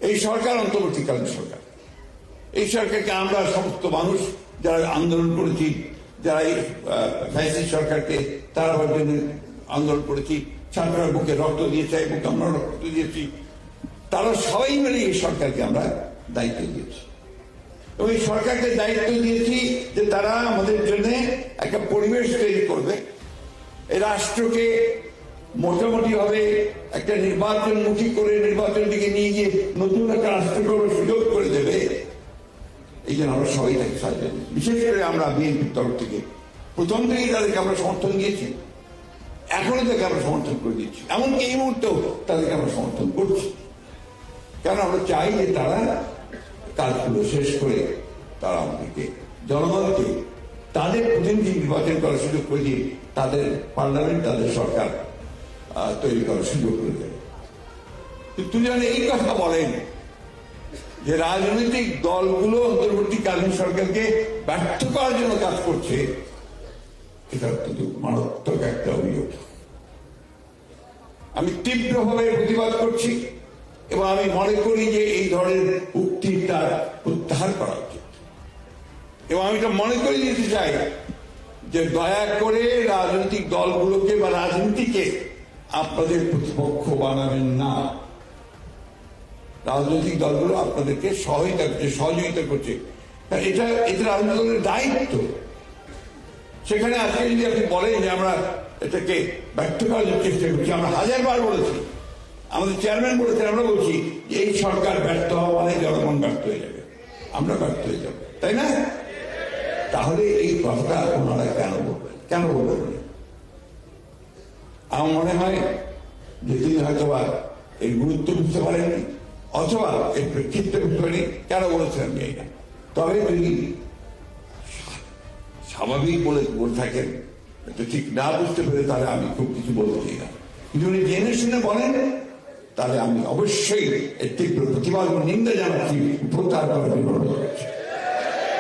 এই সরকার অন্তর্বর্তীকালীন সরকার। এই সরকারকে আমরা সমস্ত মানুষ যারা আন্দোলন করেছি, যারা এই ফ্যাসিস্ট সরকারকে তাড়াবার জন্য আন্দোলন করেছি, ছাত্ররা বুকে রক্ত দিয়েছে এবং আমরা রক্ত দিয়েছি, তারা সবাই মিলে এই সরকারকে আমরা দায়িত্ব দিয়েছি। এবং এই সরকারকে দায়িত্ব দিয়েছি যে তারা আমাদের জন্য একটা পরিবেশ তৈরি করবে, এই রাষ্ট্রকে মোটামুটি ভাবে একটা নির্বাচনমুখী করে নির্বাচন দিকে নিয়ে গিয়ে নতুন একটা রাষ্ট্র করার সুযোগ করে দেবে। এই জন্য আমরা সবাই তাকে সাহায্য দিই। বিশেষ করে আমরা বিএনপির তরফ থেকে প্রথম থেকেই তাদেরকে আমরা সমর্থন দিয়েছি, এখনো তাকে আমরা সমর্থন করে দিচ্ছি, এমনকি এই মুহূর্তেও তাদেরকে আমরা সমর্থন করছি। কারণ আমরা চাই যে তারা কাজগুলো শেষ করে তারা আমাদেরকে জনগণকে তাদের প্রতিনিধি নির্বাচন করার সুযোগ করে দিয়ে তাদের পার্লামেন্ট, তাদের সরকার তৈরি করার সুযোগ করে দেবে। কিন্তু যেন এই কথা বলেন যে রাজনৈতিক দলগুলো অন্তর্বর্তীকালীন সরকারকে ব্যর্থ করার জন্য কাজ করছে, এটা অত্যন্ত মারাত্মক একটা অভিযোগ। আমি তীব্রভাবে প্রতিবাদ করছি এবং আমি মনে করি যে এই ধরনের উক্তিটা প্রত্যাহার করা উচিত। এবং আমি এটা মনে করে দিতে চাই যে দয়া করে রাজনৈতিক দলগুলোকে বা রাজনীতিকে আপনাদের প্রতিপক্ষ বানাবেন না। রাজনৈতিক দলগুলো আপনাদেরকে সহযোগিতা করছে, এটা রাজনৈতিক দলের দায়িত্ব। সেখানে আজকে যদি আপনি বলেন যে আমরা এটাকে ব্যর্থ করার চেষ্টা করছি, আমরা হাজারবার বলেছি, আমাদের চেয়ারম্যান বলেছেন, আমরা বলছি যে এই সরকার ব্যর্থ হওয়া মানে জনগণ ব্যর্থ হয়ে যাবে, আমরা ব্যর্থ হয়ে যাবো, তাই না? তাহলে এই কথাটা ওনারা কেন বলবেন? আমার মনে হয় যে তিনি হয়তো এর গুরুত্ব বুঝতে পারেননি, অথবা এর প্রেক্ষিতটা বুঝতে পারেনি কেন বলেছেন আমি এই না। তবে যদি স্বাভাবিক বলে থাকেন, এটা ঠিক না বুঝতে পেরে, তাহলে আমি খুব কিছু বলতে চাই না। কিন্তু উনি জেনে শুনে বলেন, তাহলে আমি অবশ্যই এর তীব্র প্রতিবাদ ও নিন্দা জানাচ্ছি, প্রত্যাহার করার জন্য।